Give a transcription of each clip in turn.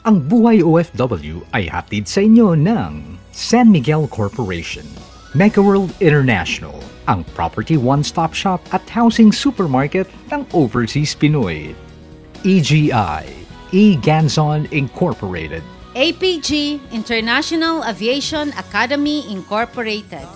Ang Buhay OFW ay hatid sa inyo ng San Miguel Corporation, Megaworld International, ang property one-stop shop at housing supermarket ng Overseas Pinoy. EGI, E-Ganzon Incorporated. APG, International Aviation Academy Incorporated.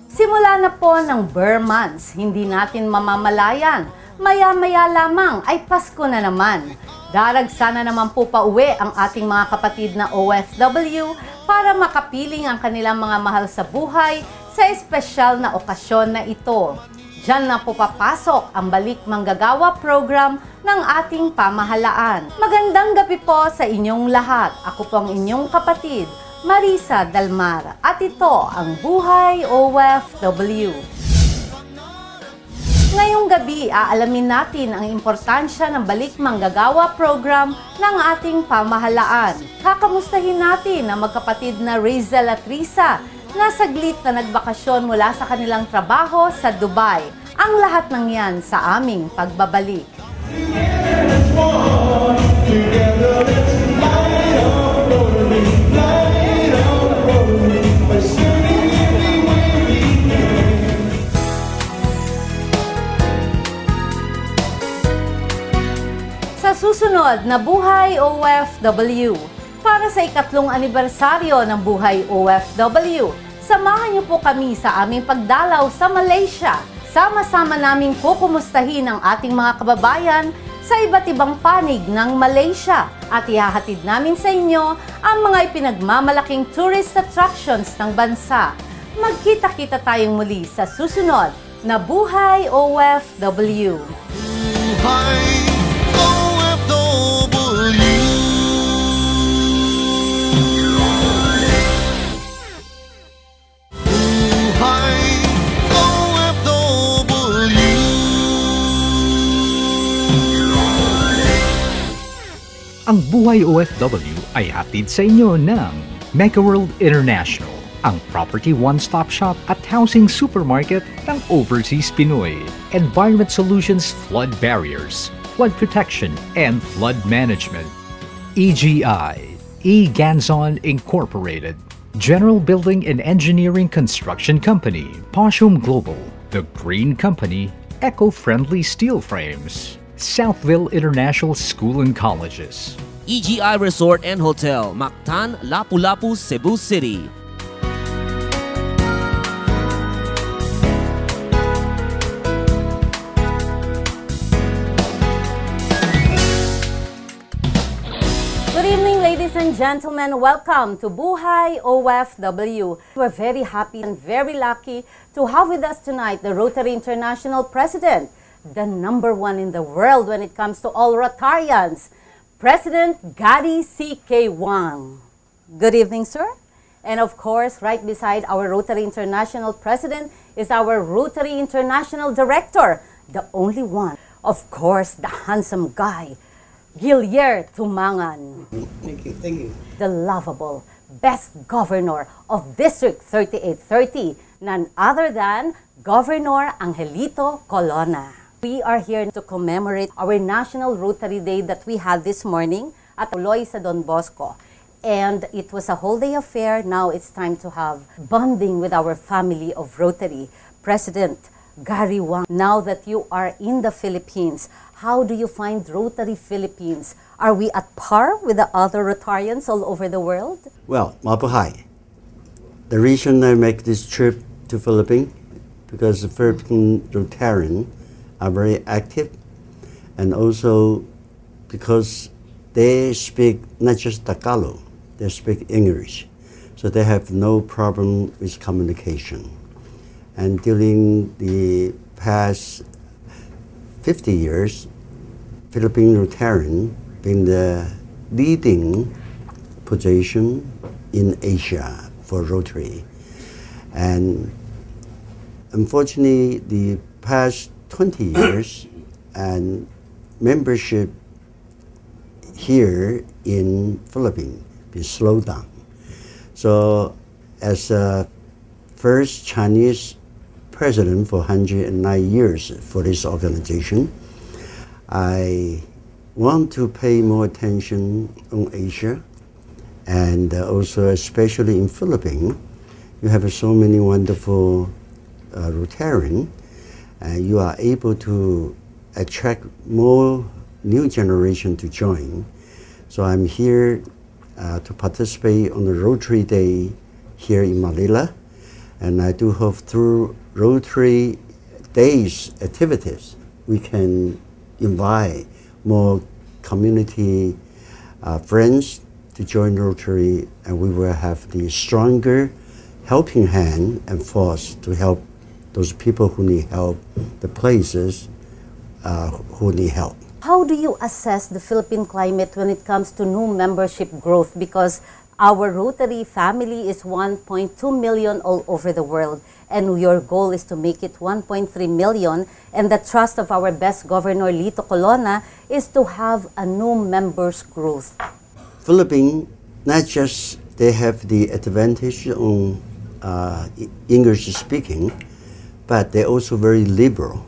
Simula na po ng Burr months, hindi natin mamamalayan. Maya-maya lamang ay Pasko na naman. Daragsa na naman po pauwi ang ating mga kapatid na OFW para makapiling ang kanilang mga mahal sa buhay sa espesyal na okasyon na ito. Diyan na po papasok ang Balik Mangagawa program ng ating pamahalaan. Magandang gabi po sa inyong lahat. Ako po ang inyong kapatid, Marissa del Mar. At ito ang Buhay OFW. Ngayong gabi, aalamin natin ang importansya ng Balik Mangagawa program ng ating pamahalaan. Kakamustahin natin ang magkapatid na Rayzel at Reeza na saglit na nagbakasyon mula sa kanilang trabaho sa Dubai. Ang lahat ng yan sa aming pagbabalik. Sa susunod na Buhay OFW, para sa ikatlong anibersaryo ng Buhay OFW, samahan niyo po kami sa aming pagdalaw sa Malaysia. Sama-sama naming kukumustahin ang ating mga kababayan sa iba't ibang panig ng Malaysia at ihahatid namin sa inyo ang mga ipinagmamalaking tourist attractions ng bansa. Magkita-kita tayong muli sa susunod na Buhay OFW. Buhay Ang Buhay OFW ay hatid sa inyo ng Megaworld International, ang property one-stop shop at housing supermarket ng Overseas Pinoy. Environment Solutions Flood Barriers, Flood Protection and Flood Management. EGI, E-Ganzon Incorporated. General Building and Engineering Construction Company, Poshum Global, The Green Company, Eco-Friendly Steel Frames. Southville International School and Colleges. EGI Resort and Hotel, Mactan, Lapu-Lapu, Cebu City. Good evening, ladies and gentlemen. Welcome to Buhay OFW. We're very happy and very lucky to have with us tonight the Rotary International President, the #1 in the world when it comes to all Rotarians, President Gary C.K. Huang. Good evening, sir. And of course, right beside our Rotary International President is our Rotary International Director, the only one, of course, the handsome guy, Guiller Tumangan. Thank you. The lovable, best governor of District 3830, none other than Governor Angelito Colona. We are here to commemorate our National Rotary Day that we had this morning at Oloy sa Don Bosco. And it was a whole day affair. Now it's time to have bonding with our family of Rotary. President Gary Huang, now that you are in the Philippines, how do you find Rotary Philippines? Are we at par with the other Rotarians all over the world? Well, mabuhay. The reason I make this trip to Philippines because the Philippine Rotarian are very active, and also because they speak not just Tagalog, they speak English, so they have no problem with communication. And during the past 50 years, Philippine Rotarian been the leading position in Asia for Rotary. And unfortunately, the past 20 years and membership here in Philippines been slowed down. So as a first Chinese president for 109 years for this organization, I want to pay more attention on Asia And also, especially in Philippines, you have so many wonderful Rotarians, and you are able to attract more new generation to join. So I'm here to participate on the Rotary Day here in Manila, and I do hope through Rotary Days activities we can invite more community friends to join Rotary, and we will have the stronger helping hand and force to help those people who need help, the places who need help. How do you assess the Philippine climate when it comes to new membership growth? Because our Rotary family is 1.2 million all over the world, and your goal is to make it 1.3 million, and the trust of our best governor, Lito Colona, is to have a new members growth. Philippines, not just they have the advantage on English speaking, but they're also very liberal,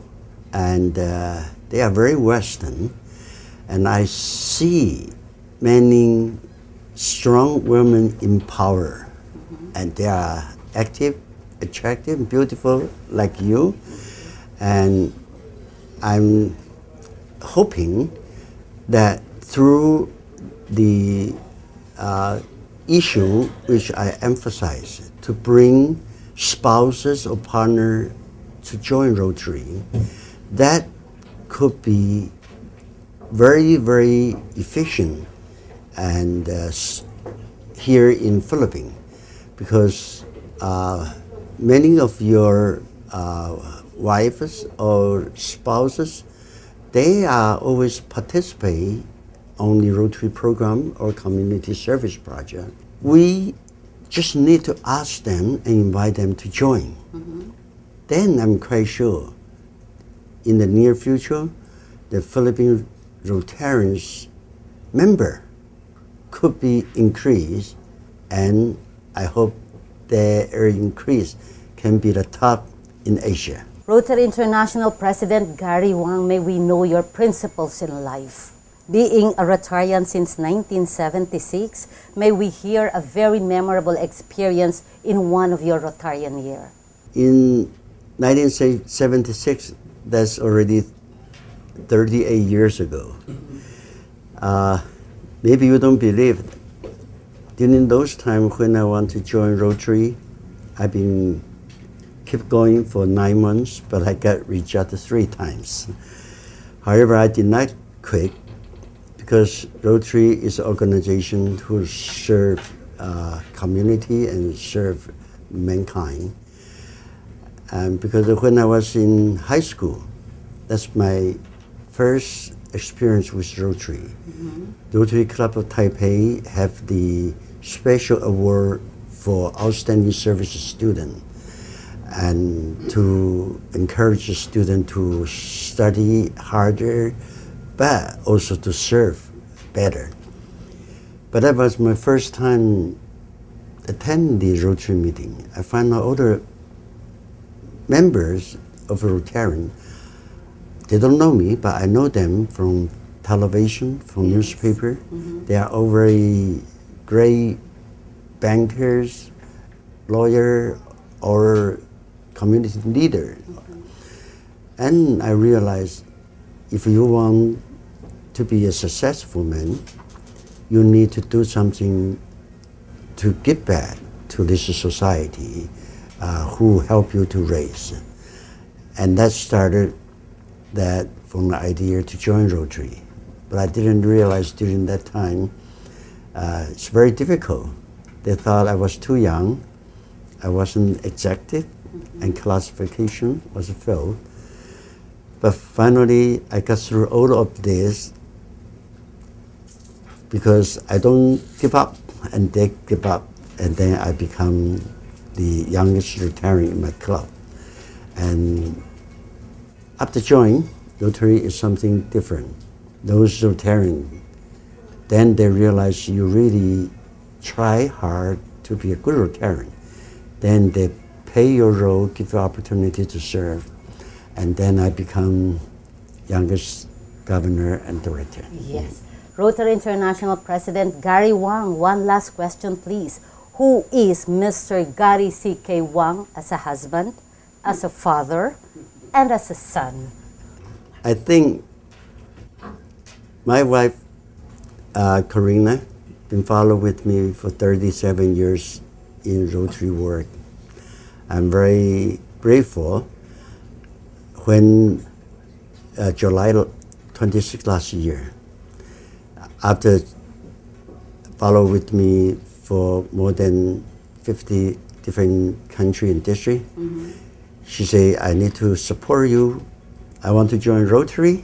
and they are very Western, and I see many strong women in power, and they are active, attractive, beautiful like you, and I'm hoping that through the issue which I emphasize, to bring spouses or partner to join Rotary, that could be very, very efficient and here in Philippines, because many of your wives or spouses, they are always participate on the Rotary program or community service project. We just need to ask them and invite them to join. Then I'm quite sure in the near future, the Philippine Rotarians member could be increased, and I hope their increase can be the top in Asia. Rotary International President Gary Huang, may we know your principles in life. Being a Rotarian since 1976, may we hear a very memorable experience in one of your Rotarian year. In 1976, that's already 38 years ago. Maybe you don't believe it. During those times when I want to join Rotary, I've been keep going for 9 months, but I got rejected 3 times. However, I did not quit, because Rotary is an organization who serve community and serve mankind. And because when I was in high school, that's my first experience with Rotary. The Rotary Club of Taipei have the special award for outstanding service student, and to encourage the student to study harder, but also to serve better. But that was my first time attending the Rotary meeting. I found out other members of Rotarian, they don't know me, but I know them from television, from newspaper. They are all very great bankers, lawyer, or community leader. And I realized if you want to be a successful man, you need to do something to give back to this society who help you to raise. And that started that from the idea to join Rotary. But I didn't realize during that time, it's very difficult. They thought I was too young, I wasn't executive, and classification was filled. But finally, I got through all of this because I don't give up, and they give up, and then I become the youngest Rotarian in my club. And after joining, Rotary is something different. Those Rotarians, then they realize you really try hard to be a good Rotarian. Then they pay your role, give you opportunity to serve, and then I become youngest governor and director. Yes. Rotary International President Gary Huang. One last question, please. Who is Mr. Gary C.K. Huang as a husband, as a father, and as a son? I think my wife, Corina, been following with me for 37 years in Rotary work. I'm very grateful when July 26 last year, after follow with me for more than 50 different country and district, she said, I need to support you. I want to join Rotary.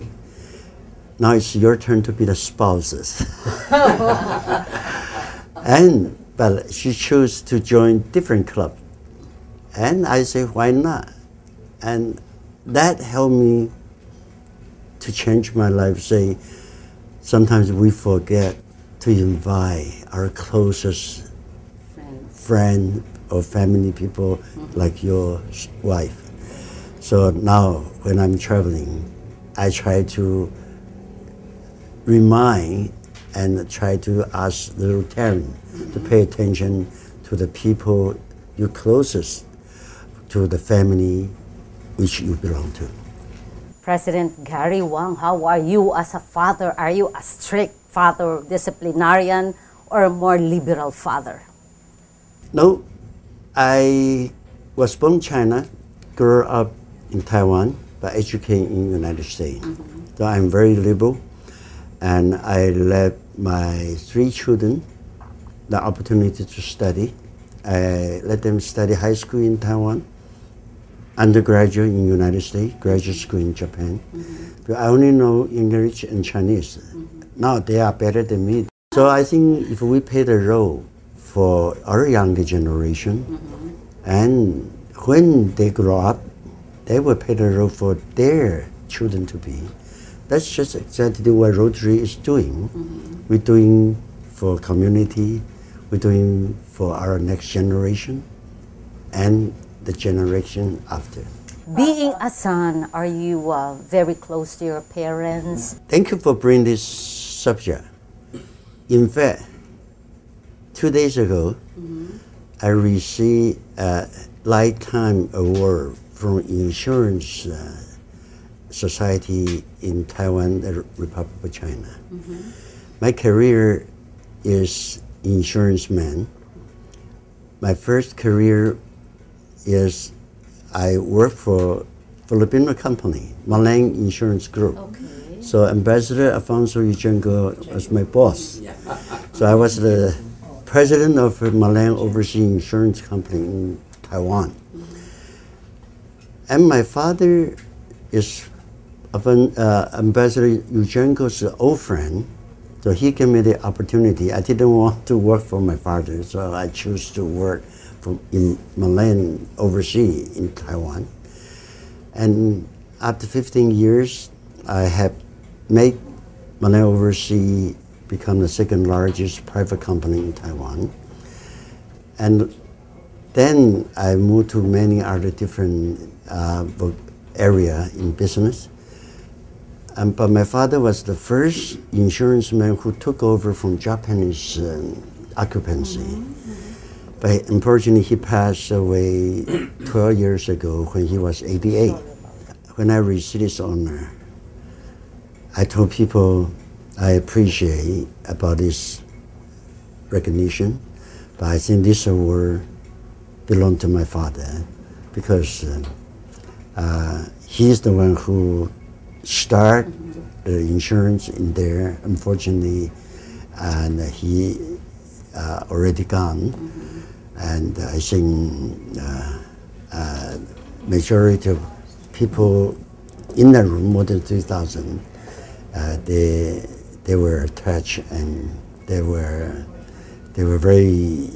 Now it's your turn to be the spouses. But she chose to join different club. And I say, why not? And that helped me to change my life. Say, sometimes we forget to invite our closest friend or family people like your wife. So now when I'm traveling, I try to remind and try to ask the Rotarian to pay attention to the people you closest to, the family which you belong to. President Gary Huang, how are you as a father? Are you a strict father, disciplinarian, or a more liberal father? No, I was born in China, grew up in Taiwan, but educated in the United States. So I'm very liberal, and I let my 3 children the opportunity to study. I let them study high school in Taiwan, undergraduate in the United States, graduate school in Japan. But I only know English and Chinese. Now they are better than me. So I think if we play the role for our younger generation, and when they grow up, they will play the role for their children to be. That's just exactly what Rotary is doing. We're doing for community, we're doing for our next generation, and the generation after. Being a son, are you very close to your parents? Thank you for bringing this subject. In fact, 2 days ago, I received a lifetime award from Insurance Society in Taiwan, the Republic of China. My career is insurance man. My first career is I work for Filipino company, Malang Insurance Group. So Ambassador Afonso Eugenio was my boss. So I was the president of Malang Overseas Insurance Company in Taiwan. And my father is Ambassador Eugenio's old friend, so he gave me the opportunity. I didn't want to work for my father, so I chose to work in Malaysian overseas in Taiwan. And after 15 years, I have made Malaysian overseas become the 2nd largest private company in Taiwan. And then I moved to many other different area in business. But my father was the first insurance man who took over from Japanese occupancy. But unfortunately, he passed away 12 years ago when he was 88. When I received this honor, I told people I appreciate about this recognition, but I think this award belonged to my father because he's the one who started the insurance in there. Unfortunately, and he already gone. And I think majority of people in the room, more than 3,000, they were attached and they were very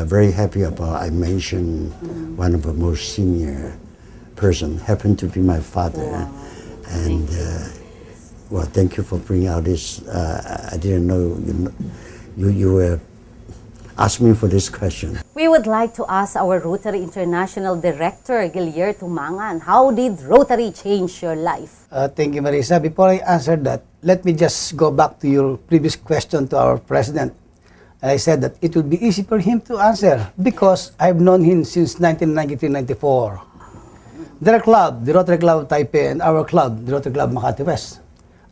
very happy about. I mentioned one of the most senior person happened to be my father, and well, thank you for bringing out this. I didn't know you were. Ask me for this question. We would like to ask our Rotary International Director, Guiller Tumangan, how did Rotary change your life? Thank you, Marissa. Before I answer that, let me just go back to your previous question to our President. I said that it will be easy for him to answer because I've known him since 1993-94. Their club, the Rotary Club of Taipei, and our club, the Rotary Club Makati West,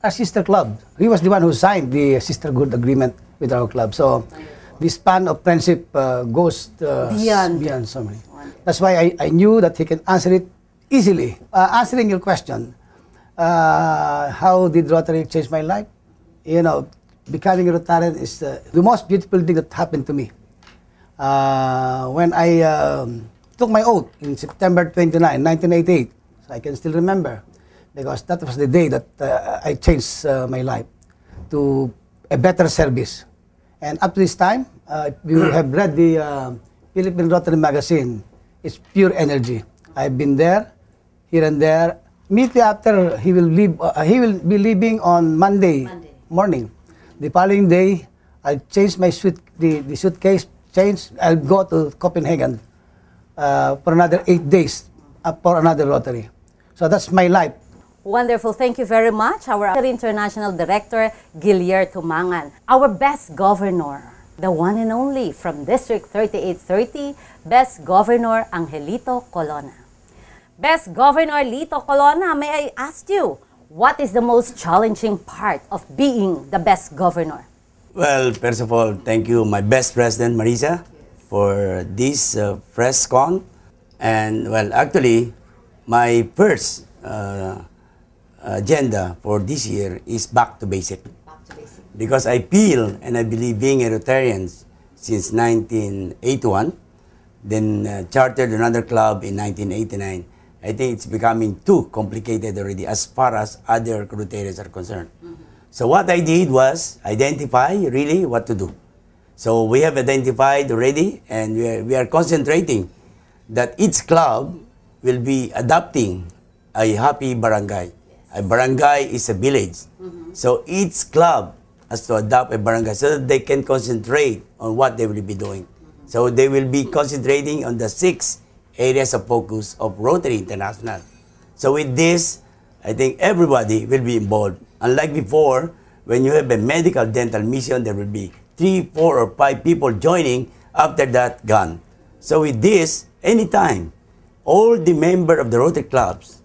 are sister club. He was the one who signed the sisterhood agreement with our club. So the span of friendship goes beyond so many. That's why I knew that he can answer it easily. Answering your question, how did Rotary change my life? You know, becoming a Rotarian is the most beautiful thing that happened to me. When I took my oath in September 29, 1988, so I can still remember, because that was the day that I changed my life to a better service. And up to this time, you have read the Philippine Rotary magazine. It's pure energy. I've been there, here and there. Immediately after, he will leave. He will be leaving on Monday morning. The following day, I'll change my the suitcase. I'll go to Copenhagen for another 8 days for another Rotary. So that's my life. Wonderful. Thank you very much, our International Director, Guiller Tumangan. Our best governor, the one and only from District 3830, Best Governor Angelito Colona. Best Governor Lito Colona, may I ask you, what is the most challenging part of being the best governor? Well, first of all, thank you, my best President, Marissa, for this press con. And, well, actually, my first agenda for this year is back to basic. Because I feel and I believe being a Rotarian since 1981, then chartered another club in 1989, I think it's becoming too complicated already as far as other Rotarians are concerned. So what I did was identify really what to do. So we have identified already, and we are concentrating that each club will be adopting a happy barangay. A barangay is a village. So each club has to adopt a barangay so that they can concentrate on what they will be doing. So they will be concentrating on the 6 areas of focus of Rotary International. So with this, I think everybody will be involved. Unlike before, when you have a medical dental mission, there will be 3, 4, or 5 people joining, after that gone. So with this, anytime, all the members of the Rotary clubs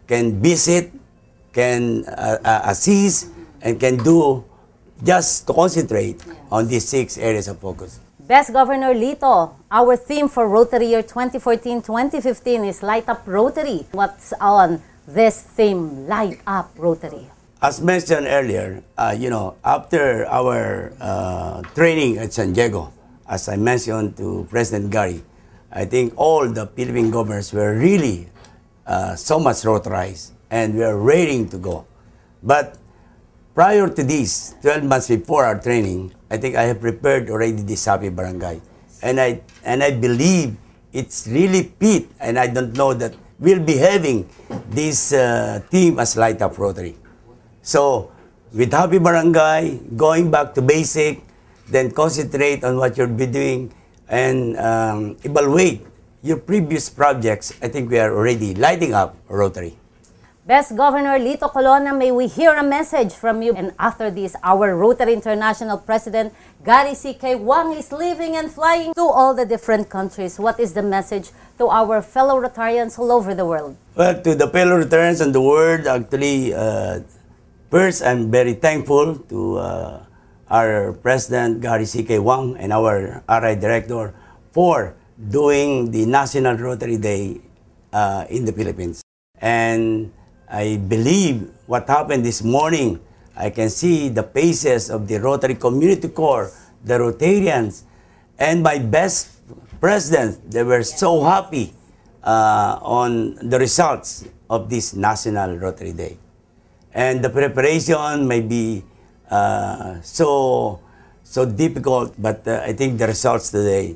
can visit, can assist, and can do just to concentrate on these 6 areas of focus. Best Governor Lito, our theme for Rotary year 2014-2015 is Light Up Rotary. What's on this theme, Light Up Rotary? As mentioned earlier, after our training at San Diego, as I mentioned to President Gary, I think all the Philippine governors were really so much Rotarized, and we are ready to go. But prior to this, 12 months before our training, I think I have prepared already this Happy Barangay. And I believe it's really fit, and I don't know that we'll be having this theme as Light Up Rotary. So, with Happy Barangay, going back to basic, then concentrate on what you'll be doing, and evaluate your previous projects. I think we are already lighting up Rotary. Best Governor Lito Colona, may we hear a message from you? And after this, our Rotary International President, Gary C.K. Huang, is leaving and flying to all the different countries. What is the message to our fellow Rotarians all over the world? Well, to the fellow Rotarians in the world, actually, first, I'm very thankful to our President, Gary C.K. Huang, and our RI Director for doing the National Rotary Day in the Philippines. And I believe what happened this morning, I can see the faces of the Rotary Community Corps, the Rotarians, and my best presidents. They were so happy on the results of this National Rotary Day. And the preparation may be so difficult, but I think the results today,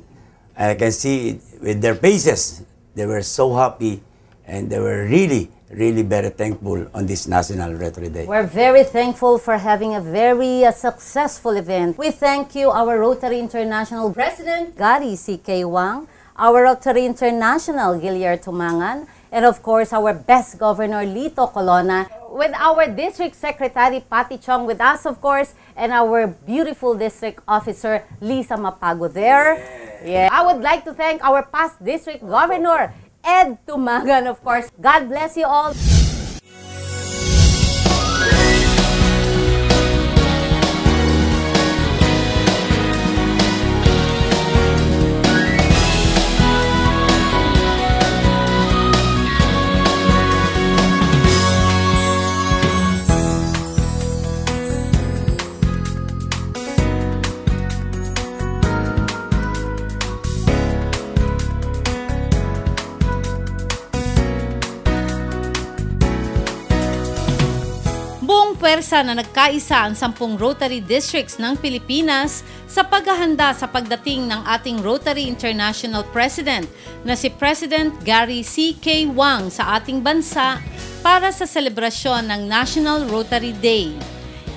I can see it with their faces. They were so happy, and they were really really very thankful on this National Rotary Day. We're very thankful for having a very successful event. We thank you, our Rotary International President, Gary C.K. Huang, our Rotary International, Guiller Tumangan, and of course, our best governor, Lito Colona, with our District Secretary, Patty Chong, with us, of course, and our beautiful District Officer, Lisa Mapago there. Yeah. I would like to thank our past District Governor, Ed Tumangan, of course. God bless you all. Pwersa na nagkaisa ang 10 Rotary Districts ng Pilipinas sa paghahanda sa pagdating ng ating Rotary International President na si President Gary C.K. Huang sa ating bansa para sa selebrasyon ng National Rotary Day.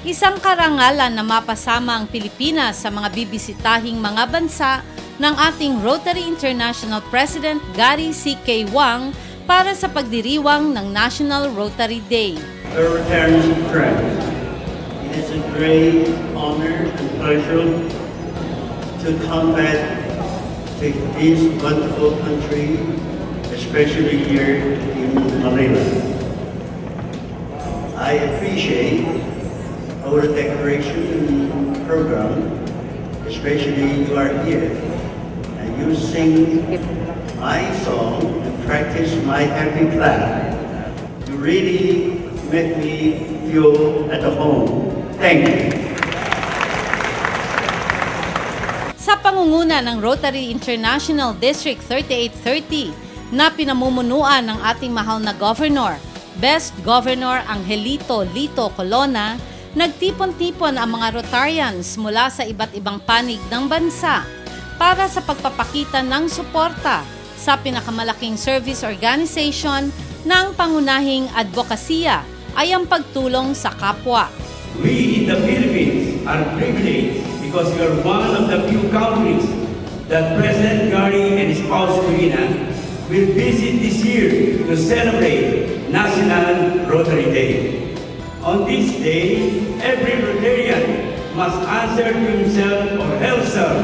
Isang karangalan na mapasama ang Pilipinas sa mga bibisitahing mga bansa ng ating Rotary International President Gary C.K. Huang para sa pagdiriwang ng National Rotary Day. Rotarians and friends, it is a great honor and pleasure to come back to this wonderful country, especially here in Manila. I appreciate our decoration program, especially you are here and you sing my song and practice my happy clap. You really make me feel at home. Thank you. Sa pangunguna ng Rotary International District 3830 na pinamumunuan ng ating mahal na Governor, Best Governor Angelito Lito Colona, nagtipon-tipon ang mga Rotarians mula sa iba't ibang panig ng bansa para sa pagpapakita ng suporta sa pinakamalaking service organization ng pangunahing advokasya ay ang pagtulong sa kapwa. We in the Philippines are privileged because we are one of the few countries that President Gary and his spouse Reeza will visit this year to celebrate National Rotary Day. On this day, every Rotarian must answer to himself or herself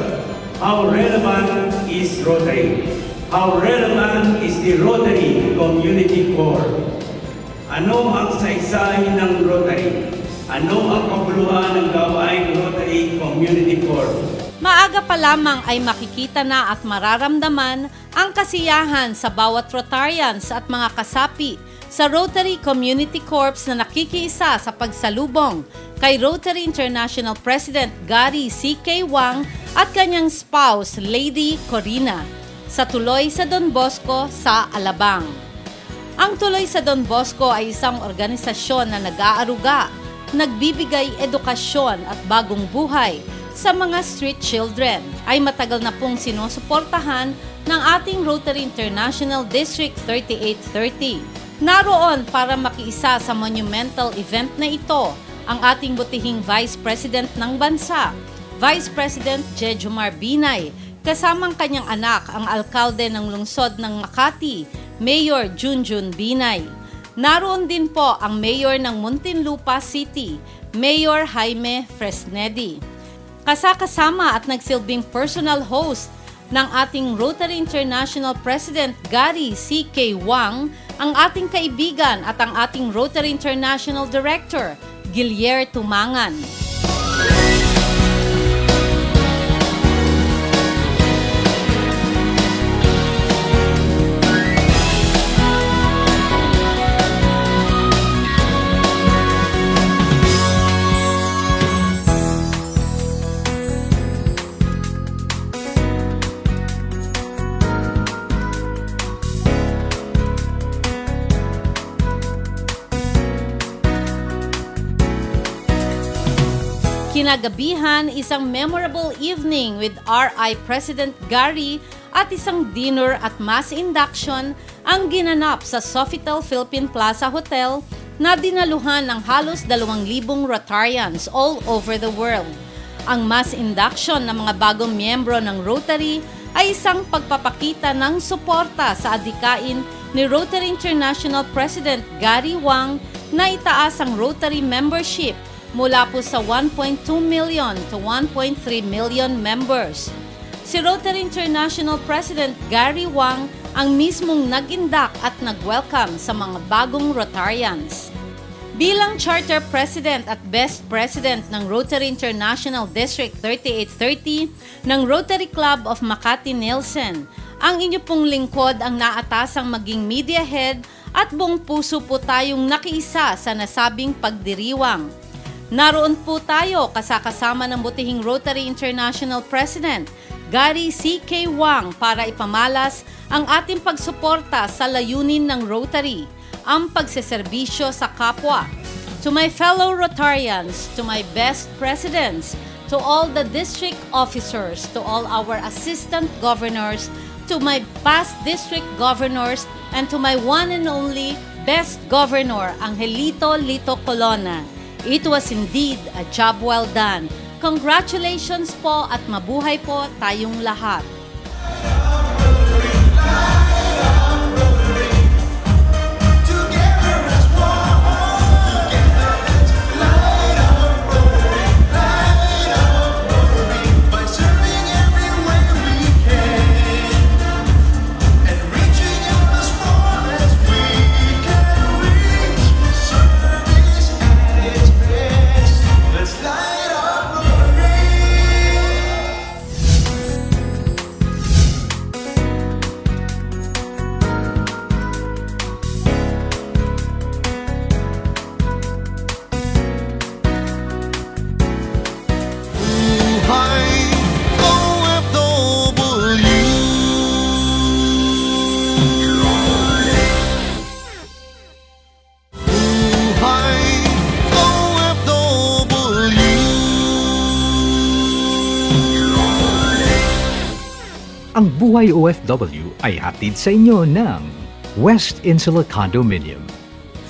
how relevant is Rotary, how relevant is the Rotary Community Corps. Ano ang saysay ng Rotary? Ano ang kabuluhan ng gawaing Rotary Community Corps? Maaga pa lamang ay makikita na at mararamdaman ang kasiyahan sa bawat Rotarians at mga kasapi sa Rotary Community Corps na nakikiisa sa pagsalubong kay Rotary International President Gary C.K. Huang at kanyang spouse Lady Corina sa tuloy sa Don Bosco sa Alabang. Ang Tuloy sa Don Bosco ay isang organisasyon na nag-aaruga, nagbibigay edukasyon at bagong buhay sa mga street children. Ay matagal na pong sinusuportahan ng ating Rotary International District 3830. Naroon para makiisa sa monumental event na ito ang ating butihing Vice President ng bansa, Vice President Jejomar Binay, kasamang kanyang anak, ang alkalde ng lungsod ng Makati, Mayor Junjun Binay. Naroon din po ang Mayor ng Muntinlupa City, Mayor Jaime Fresnedi. Kasama at nagsilbing personal host ng ating Rotary International President Gary C.K. Huang, ang ating kaibigan at ang ating Rotary International Director, Guiller Tumangan. Kinagabihan, isang memorable evening with RI President Gary at isang dinner at mass induction ang ginanap sa Sofitel Philippine Plaza Hotel na dinaluhan ng halos 2,000 Rotarians all over the world. Ang mass induction ng mga bagong miyembro ng Rotary ay isang pagpapakita ng suporta sa adhikain ni Rotary International President Huang na itaas ang Rotary membership mula po sa 1.2 million to 1.3 million members. Si Rotary International President Huang ang mismong nag-indak at nag-welcome sa mga bagong Rotarians. Bilang Charter President at Best President ng Rotary International District 3830 ng Rotary Club of Makati Nielsen, ang inyo pong lingkod ang naatasang maging media head at buong puso po tayong nakiisa sa nasabing pagdiriwang. Naroon po tayo kasama ng butihing Rotary International President Gary C.K. Huang para ipamalas ang ating pagsuporta sa layunin ng Rotary, ang pagseserbisyo sa kapwa. To my fellow Rotarians, to my best presidents, to all the district officers, to all our assistant governors, to my past district governors, and to my one and only best governor, Angelito Colona. It was indeed a job well done. Congratulations po at mabuhay po tayong lahat. Ang Buhay OFW ay hatid sa inyo ng West Insula Condominium,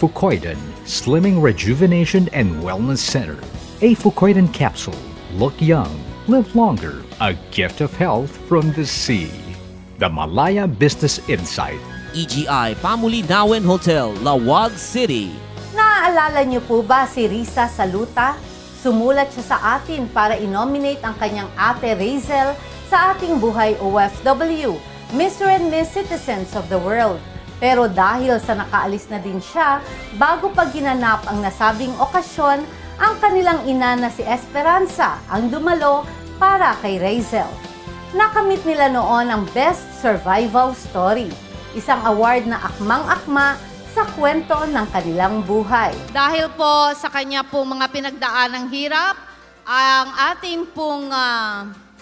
Fukoidan Slimming Rejuvenation and Wellness Center, a Fukoidan capsule, look young, live longer, a gift of health from the sea. The Malaya Business Insight, EGI Pamulindawen Hotel, Lawag City. Naaalala niyo po ba si Reeza Saluta? Sumulat siya sa atin para i-nominate ang kanyang ate Rayzel sa ating Buhay OFW, Mr. and Miss Citizens of the World. Pero dahil sa nakaalis na din siya, bago pa ginanap ang nasabing okasyon, ang kanilang ina na si Esperanza ang dumalo para kay Rayzel. Nakamit nila noon ang Best Survival Story, isang award na akmang-akma sa kwento ng kanilang buhay. Dahil po sa kanya pong mga pinagdaanang hirap, ang ating pong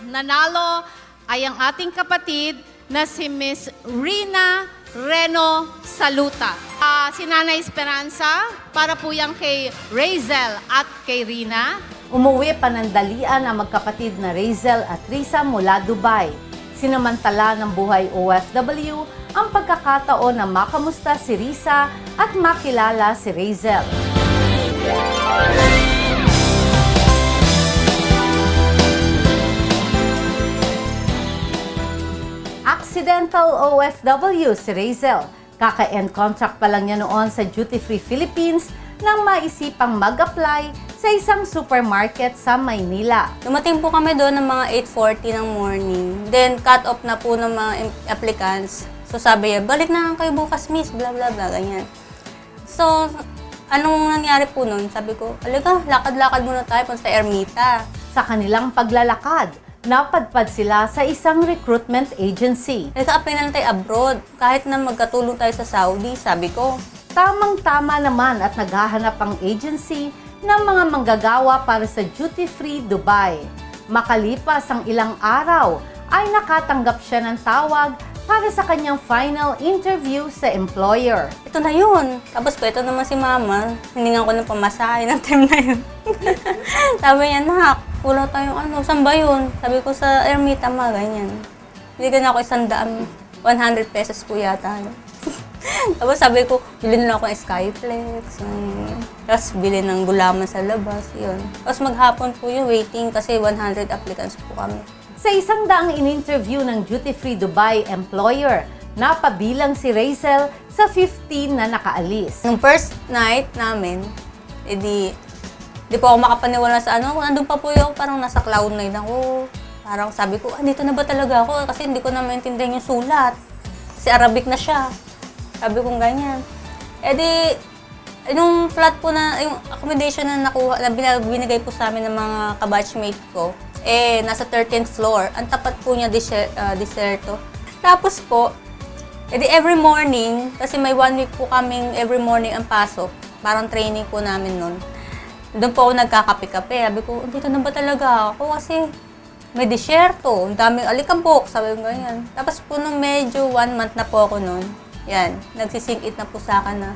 nanalo ay ang ating kapatid na si Miss Rina Reno Saluta. Si Nanay Esperanza, para po yan kay Rayzel at kay Rina. Umuwi panandalian ang magkapatid na Rayzel at Reeza mula Dubai. Sinamantala ng Buhay OFW ang pagkakataon na makamusta si Reeza at makilala si Rayzel. Accidental OFW si Rayzel. Kaka-end contract pa lang niya noon sa Duty Free Philippines nang maisipang mag-apply sa isang supermarket sa Maynila. Dumating po kami doon ng mga 8:40 ng morning. Then, cut off na po ng mga applicants. So, sabi niya, balik na kayo bukas, miss, bla bla bla, ganyan. So, anong nangyari po noon? Sabi ko, alaga, lakad-lakad muna tayo punta sa Ermita. Sa kanilang paglalakad, napadpad sila sa isang recruitment agency. Nagka-apply na lang tayo abroad. Kahit na magkatulong tayo sa Saudi, sabi ko. Tamang-tama naman at naghahanap ang agency ng mga manggagawa para sa duty-free Dubai. Makalipas ang ilang araw, ay nakatanggap siya ng tawag para sa kanyang final interview sa employer. Ito na yun. Tapos ko, ito naman si mama. Hiningan ko ng pamasahe ng time na yun. Sabi niya, nak, wala tayong ano, saan ba yun? Sabi ko sa Ermita, ganyan. Binigyan ako 100 pesos po yata. No? Tapos sabi ko, bilhin na ako ng Skyflex. Tapos bilhin ng gulaman sa labas. Yun. Tapos maghapon po yung waiting kasi 100 applicants po kami. Sa 100 in-interview ng duty-free Dubai employer, napabilang si Rayzel sa 15 na nakaalis. Nung first night namin, di po ako makapaniwala sa ano. Nandun pa po yung parang nasa cloud nine ako. Parang sabi ko, dito na ba talaga ako? Kasi hindi ko na maintindihan yung sulat. Kasi Arabic na siya. Sabi kong ganyan. Yung flat po na, yung accommodation na nakuha, na binigay po sa amin ng mga kabatchmate ko, nasa 13th floor. Ang tapat po niya deserto. Tapos po, every morning, kasi may 1 week po kaming every morning ang pasok. Parang training po namin nun. Doon po ako nagkakape-kape. Sabi ko, dito na ba talaga ako? Kasi may deserto, ang daming alikabok, sabi ko ganyan. Tapos po nung medyo 1 month na po ako nun, yan, nagsisink it na po sa akin na,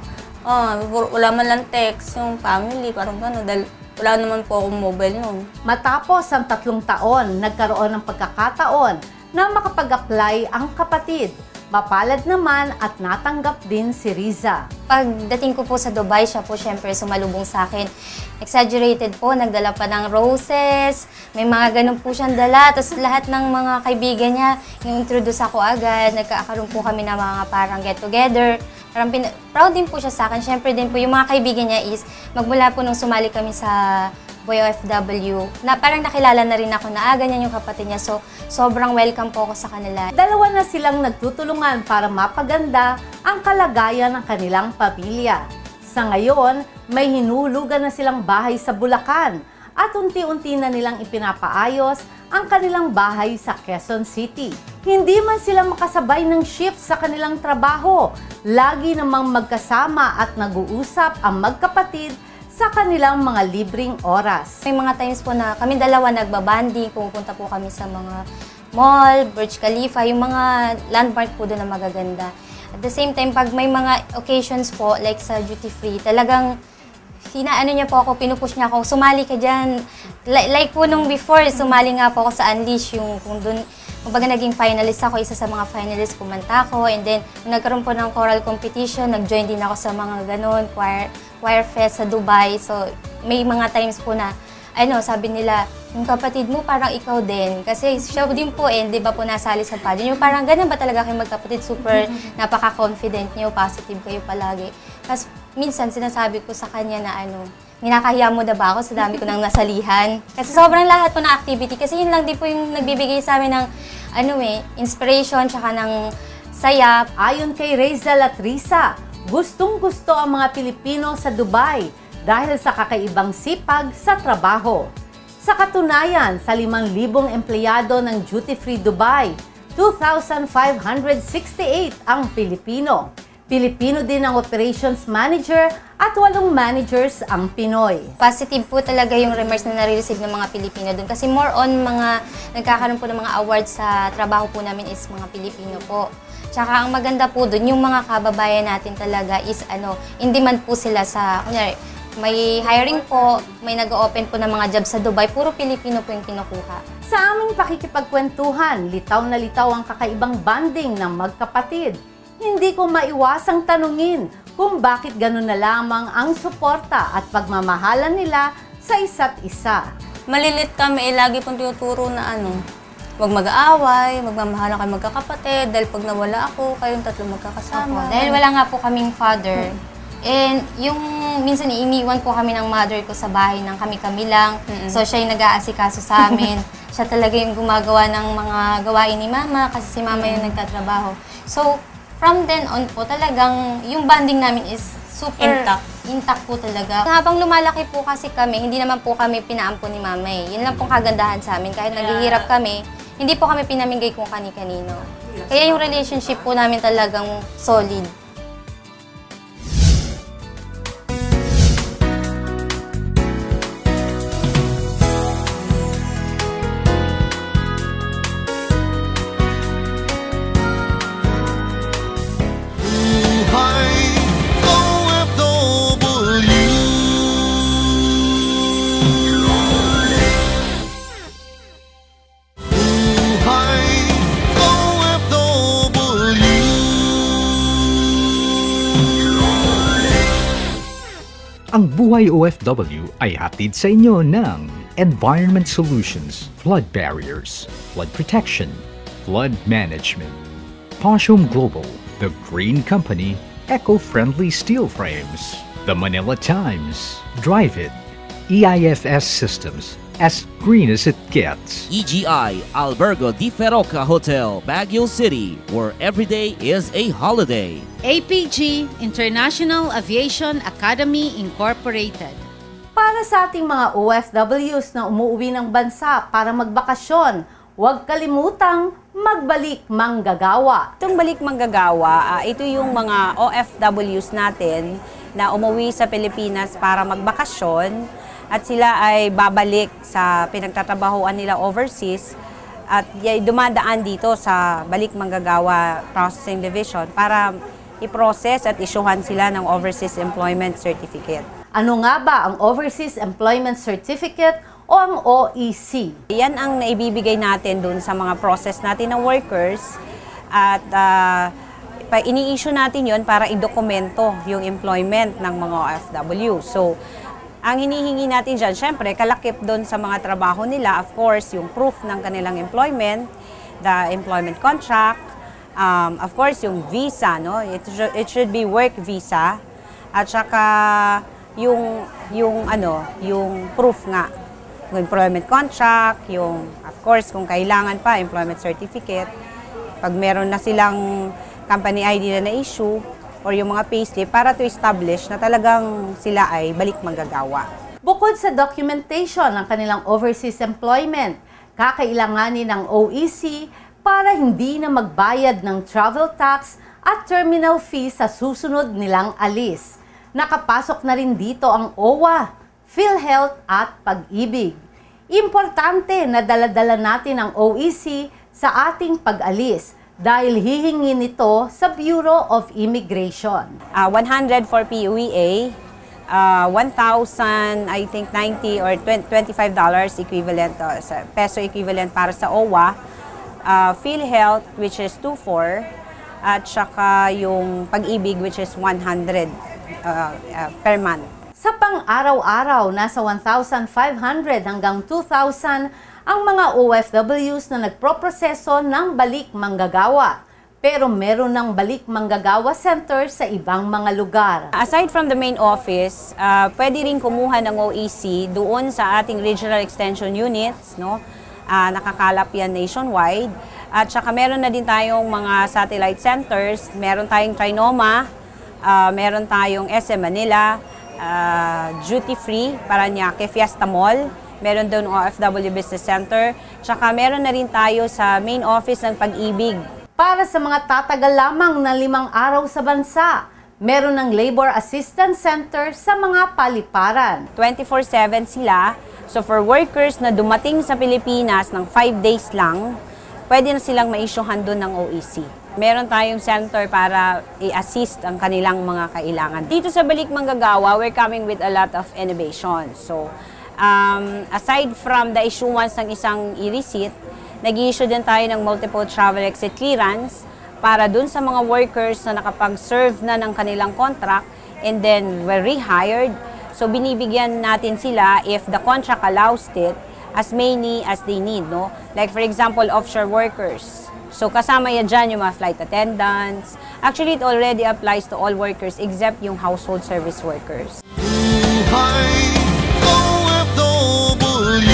wala man lang text yung family, parang gano'n, dahil wala naman po akong mobile nun. Matapos ang 3 taon, nagkaroon ng pagkakataon na makapag-apply ang kapatid. Mapalad naman at natanggap din si Reeza. Pagdating ko po sa Dubai, siya po syempre sumalubong sa akin. Exaggerated po, nagdala pa ng roses, may mga ganun po siyang dala. Tapos lahat ng mga kaibigan niya, in-introduce ako agad, nagkakaroon po kami ng mga parang get-together. Parang proud din po siya sa akin. Syempre din po, yung mga kaibigan niya is, magmula po nung sumali kami sa Buhay OFW, na parang nakilala na rin ako na ganyan yung kapatid niya. So, sobrang welcome po ako sa kanila. Dalawa na silang nagtutulungan para mapaganda ang kalagayan ng kanilang pamilya. Sa ngayon, may hinulugan na silang bahay sa Bulacan at unti-unti na nilang ipinapaayos ang kanilang bahay sa Quezon City. Hindi man sila makasabay ng shift sa kanilang trabaho. Lagi namang magkasama at nag-uusap ang magkapatid sa kanilang mga libreng oras. May mga times po na kami dalawa nagbabanding, pupunta po kami sa mga mall, Burj Khalifa, yung mga landmark po doon na magaganda. At the same time, pag may mga occasions po, like sa duty free, talagang niya po ako, pinupush niya ako, sumali ka dyan. Like po nung before, sumali nga po ako sa Unleash, yung kung doon, kumbaga naging finalist ako, isa sa mga finalists, kumanta ko, and then nagkaroon po ng choral competition, nag-join din ako sa mga ganun, choir fest sa Dubai. So, may mga times po na, sabi nila, yung kapatid mo parang ikaw din. Kasi siya din po, di ba po nasali sa pageant. Yung parang ganun ba talaga kayo magkapatid? Super napaka-confident niyo, positive kayo palagi. Tapos, minsan sinasabi ko sa kanya na ninakahiya mo na ba ako sa dami ko nang nasalihan? Kasi sobrang lahat po ng activity. Kasi yun lang din po yung nagbibigay sa amin ng inspiration, tsaka ng saya. Ayon kay Rayzel at Reeza, gustong-gusto ang mga Pilipino sa Dubai dahil sa kakaibang sipag sa trabaho. Sa katunayan, sa 5,000 empleyado ng Duty Free Dubai, 2,568 ang Pilipino. Pilipino din ang operations manager at 8 managers ang Pinoy. Positive po talaga yung remarks na nare-receive ng mga Pilipino doon. Kasi more on nagkakaroon po ng mga awards sa trabaho po namin is mga Pilipino po. Tsaka ang maganda po doon, yung mga kababayan natin talaga is in demand po sila sa, kunyari, may hiring po, may nag-open po ng mga jobs sa Dubai, puro Pilipino po yung kinukuha. Sa aming pakikipagkwentuhan, litaw na litaw ang kakaibang banding ng magkapatid. Hindi ko maiwasang tanungin kung bakit gano'n na lamang ang suporta at pagmamahalan nila sa isa't isa. Malilit kami, lagi pong tinuturo na huwag mag-aaway, magmamahalan kayo magkakapatid, dahil pag nawala ako, kayong tatlo magkakasama. Dahil wala nga po kaming father. And yung minsan iniwan po kami ng mother ko sa bahay ng kami-kami lang. So siya yung nag-aasikaso sa amin. Siya talaga yung gumagawa ng mga gawain ni mama kasi si mama yung nagtatrabaho. So from then on po talagang yung bonding namin is super intact po talaga. Habang lumalaki po kasi kami, hindi naman po kami pinaampon ni mama eh. Yun lang pong kagandahan sa amin. Kahit naghihirap kami, hindi po kami pinamigay kung kani-kanino. Kaya yung relationship po namin talagang solid. Buhay OFW. Buhay OFW. Ang Buhay OFW ay hatid sa inyo ng Environment Solutions, Flood Barriers, Flood Protection, Flood Management, Poshum Global, The Green Company, Eco-Friendly Steel Frames, The Manila Times, Drive It, EIFS Systems, as green as it gets. EGI Albergo di Feroca Hotel, Baguio City, where every day is a holiday. APG, International Aviation Academy Incorporated. Para sa ating mga OFWs na umuwi ng bansa para magbakasyon, huwag kalimutang magbalik Mangagawa. Itong Balik Mangagawa, ito yung mga OFWs natin na umuwi sa Pilipinas para magbakasyon at sila ay babalik sa pinagtatrabahoan nila overseas at dumadaan dito sa Balik Mangagawa Processing Division para i-process at isyuhan sila ng Overseas Employment Certificate. Ano nga ba ang Overseas Employment Certificate o ang OEC? Yan ang naibibigay natin dun sa mga process natin ng workers at ini-issue natin yon para i-dokumento yung employment ng mga OFW. So, ang hinihingi natin dyan, syempre, kalakip doon sa mga trabaho nila, of course, yung proof ng kanilang employment, the employment contract, of course, yung visa, no? It should be work visa, at saka yung proof nga, yung employment contract, yung, of course, kung kailangan pa, employment certificate, pag meron na silang company ID na na-issue, or yung mga payslip para to establish na talagang sila ay balik manggagawa. Bukod sa documentation ng kanilang overseas employment, kakailanganin ng OEC para hindi na magbayad ng travel tax at terminal fee sa susunod nilang alis. Nakapasok na rin dito ang OWA, PhilHealth at Pag-ibig. Importante na dala-dala natin ang OEC sa ating pag-alis dahil hihingin ito sa Bureau of Immigration. 100 for POEA, 1,000, I think 90 or $25 equivalent, peso equivalent para sa OWA, PhilHealth which is 2,400, at saka yung Pag-ibig which is 100 per month. Sa pang-araw-araw, nasa 1,500 hanggang 2,000 ang mga OFWs na nagproproseso ng Balik Manggagawa. Pero meron ng Balik Manggagawa Center sa ibang mga lugar. Aside from the main office, pwede rin kumuha ng OEC doon sa ating regional extension units, no? Nakakalap yan nationwide. At saka meron na din tayong mga satellite centers. Meron tayong Trinoma, meron tayong SM Manila, Duty Free, Paranaque, Fiesta Mall. Meron doon OFW Business Center. Tsaka meron na rin tayo sa main office ng Pag-ibig. Para sa mga tatagal lamang na 5 araw sa bansa, meron ng Labor Assistance Center sa mga paliparan. 24/7 sila. So for workers na dumating sa Pilipinas ng 5 days lang, pwede na silang ma-issuehan doon ng OEC. Meron tayong center para i-assist ang kanilang mga kailangan. Dito sa Balik Manggagawa, we're coming with a lot of innovation. So, aside from the issuance ng isang e-receipt, nag-i-issue din tayo ng multiple travel exit clearance para dun sa mga workers na nakapag-serve na ng kanilang contract and then were rehired. So, binibigyan natin sila if the contract allows it as many as they need, no? Like for example, offshore workers. So, kasama yan dyan yung mga flight attendants. Actually, it already applies to all workers except yung household service workers. Buhay OFW.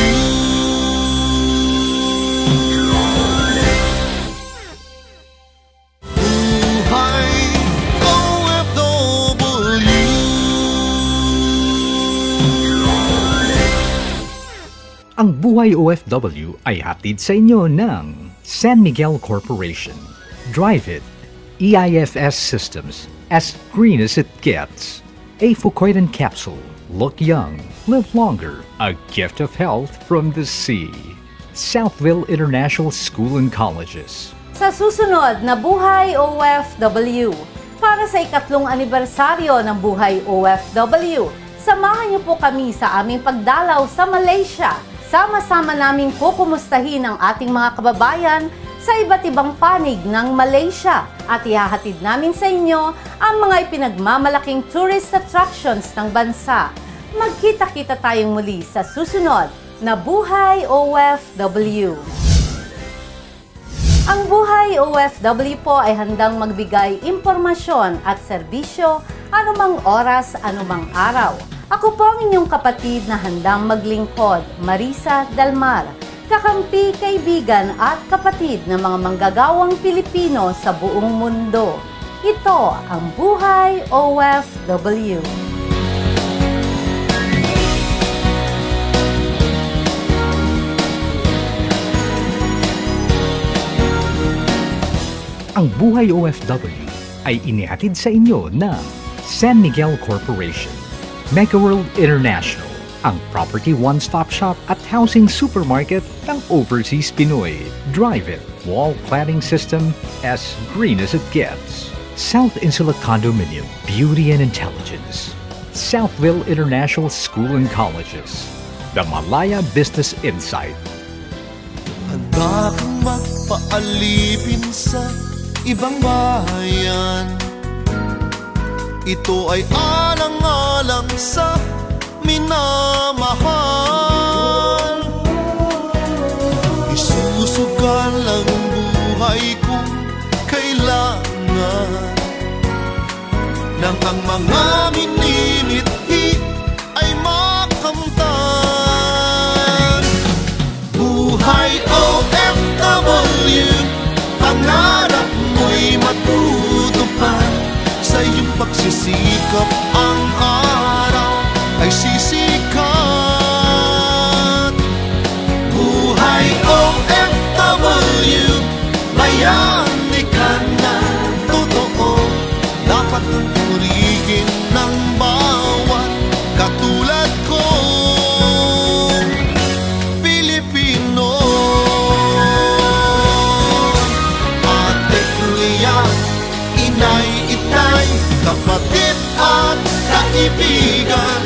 Buhay OFW. Ang Buhay OFW ay hatid sa inyo ng San Miguel Corporation, Drive It, EIFS Systems, as green as it gets, a Fucoidan capsule, look young, live longer, a gift of health from the sea, Southville International School and Colleges. Sa susunod na Buhay OFW, para sa ikatlong anibersaryo ng Buhay OFW, samahan niyo po kami sa aming pagdalaw sa Malaysia. Sama-sama naming kukumustahin ang ating mga kababayan sa iba't ibang panig ng Malaysia at ihahatid namin sa inyo ang mga ipinagmamalaking tourist attractions ng bansa. Magkita-kita tayong muli sa susunod na Buhay OFW. Ang Buhay OFW po ay handang magbigay impormasyon at serbisyo anumang oras, anumang araw. Ako po ang inyong kapatid na handang maglingkod, Marissa del Mar, kakampi, kaibigan at kapatid ng mga manggagawang Pilipino sa buong mundo. Ito ang Buhay OFW. Ang Buhay OFW ay inihatid sa inyo ng San Miguel Corporation, Megaworld International, ang property one-stop shop at housing supermarket ng overseas Pinoy. Drive-in wall cladding system as green as it gets. South Insula Condominium, beauty and intelligence. Southville International School and Colleges. The Malaya Business Insight. Handa kang magpaalipin sa ibang bayan. Ito ay alang-alang sa minamahal. Isusugal ang buhay kung kailangan nang ang mga minimithi ay makamtan. Buhay OFW, pangarap mo'y matutupad. Sa iyong pagsisikap ang araw ay sisikat. Buhay OFW, bayani ka na totoo. Dapat purihin ng bawat katulad ko, Pilipino. Ate kuya, inay, itay, kapatid at kaibigan,